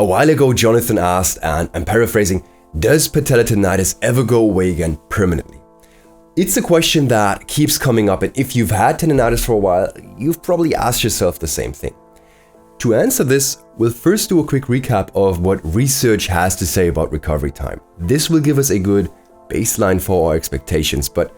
A while ago, Jonathan asked, and I'm paraphrasing, does patellar tendinitis ever go away again permanently? It's a question that keeps coming up, and if you've had tendinitis for a while, you've probably asked yourself the same thing. To answer this, we'll first do a quick recap of what research has to say about recovery time. This will give us a good baseline for our expectations, but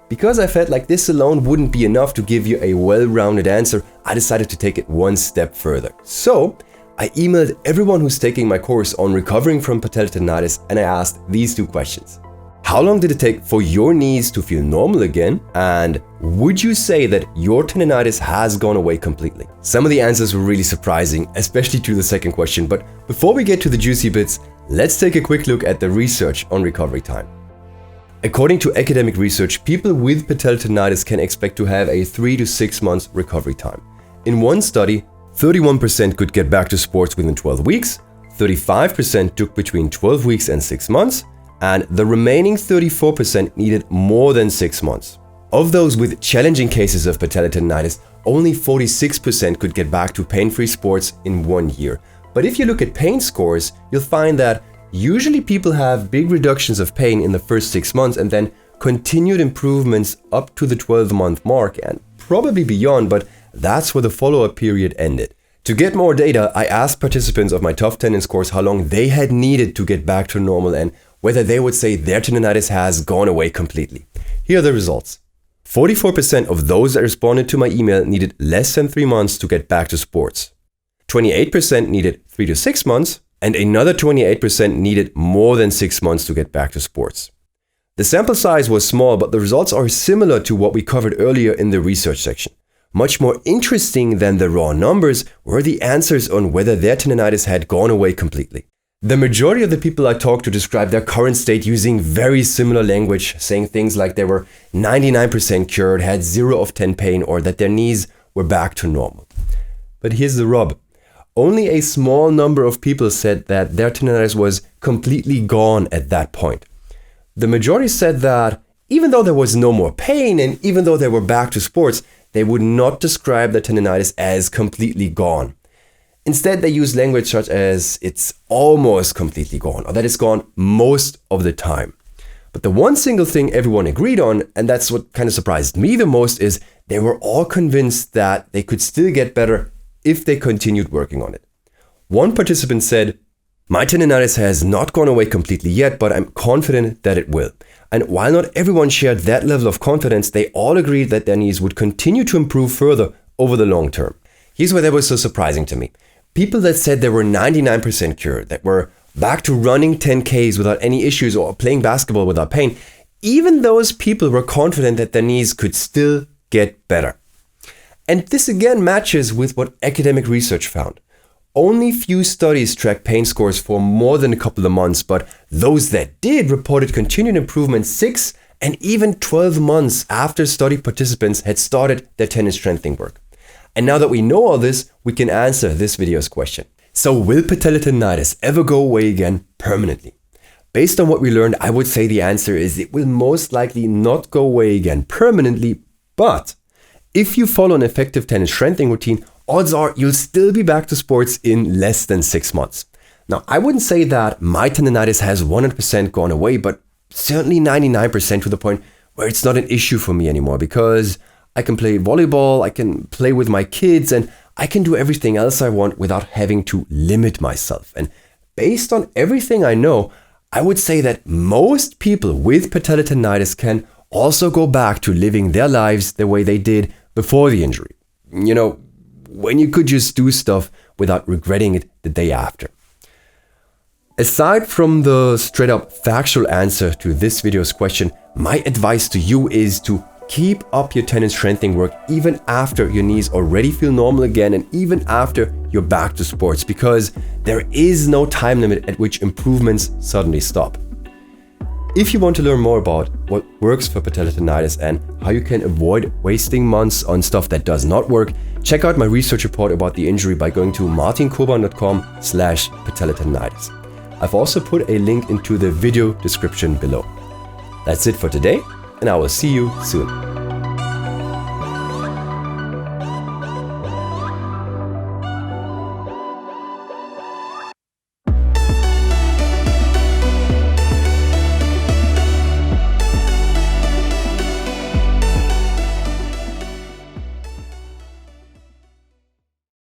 because I felt like this alone wouldn't be enough to give you a well-rounded answer, I decided to take it one step further. So, I emailed everyone who's taking my course on recovering from patellar tendinitis, and I asked these two questions. How long did it take for your knees to feel normal again? And would you say that your tendinitis has gone away completely? Some of the answers were really surprising, especially to the second question, but before we get to the juicy bits, let's take a quick look at the research on recovery time. According to academic research, people with patellar tendinitis can expect to have a 3 to 6 months recovery time. In one study, 31% could get back to sports within 12 weeks, 35% took between 12 weeks and 6 months, and the remaining 34% needed more than 6 months. Of those with challenging cases of patellar tendinitis, only 46% could get back to pain-free sports in 1 year. But if you look at pain scores, you'll find that usually people have big reductions of pain in the first 6 months and then continued improvements up to the 12-month mark and probably beyond, but that's where the follow-up period ended. To get more data, I asked participants of my Tough Tendons course how long they had needed to get back to normal and whether they would say their tendinitis has gone away completely. Here are the results. 44% of those that responded to my email needed less than 3 months to get back to sports. 28% needed 3 to 6 months, and another 28% needed more than 6 months to get back to sports. The sample size was small, but the results are similar to what we covered earlier in the research section. Much more interesting than the raw numbers were the answers on whether their tendinitis had gone away completely. The majority of the people I talked to described their current state using very similar language, saying things like they were 99% cured, had 0 of 10 pain, or that their knees were back to normal. But here's the rub. Only a small number of people said that their tendinitis was completely gone at that point. The majority said that even though there was no more pain and even though they were back to sports, they would not describe the tendinitis as completely gone. Instead, they use language such as it's almost completely gone or that it's gone most of the time. But the one single thing everyone agreed on, and that's what kind of surprised me the most, is they were all convinced that they could still get better if they continued working on it. One participant said, "My tendinitis has not gone away completely yet, but I'm confident that it will." And while not everyone shared that level of confidence, they all agreed that their knees would continue to improve further over the long term. Here's where that was so surprising to me. People that said they were 99% cured, that were back to running 10Ks without any issues or playing basketball without pain, even those people were confident that their knees could still get better. And this again matches with what academic research found. Only few studies tracked pain scores for more than a couple of months, but those that did reported continued improvement 6 and even 12 months after study participants had started their tendon strengthening work. And now that we know all this, we can answer this video's question. So will patellar tendinitis ever go away again permanently? Based on what we learned, I would say the answer is it will most likely not go away again permanently, but if you follow an effective tendon strengthening routine, odds are you'll still be back to sports in less than 6 months. Now, I wouldn't say that my tendinitis has 100% gone away, but certainly 99% to the point where it's not an issue for me anymore because I can play volleyball, I can play with my kids, and I can do everything else I want without having to limit myself. And based on everything I know, I would say that most people with patellar tendinitis can also go back to living their lives the way they did before the injury. You know, when you could just do stuff without regretting it the day after. Aside from the straight up factual answer to this video's question, my advice to you is to keep up your tendon strengthening work even after your knees already feel normal again and even after you're back to sports, because there is no time limit at which improvements suddenly stop. If you want to learn more about what works for patellar tendinitis and how you can avoid wasting months on stuff that does not work, check out my research report about the injury by going to martinkoban.com/patellar tendinitis. I've also put a link into the video description below. That's it for today, and I will see you soon.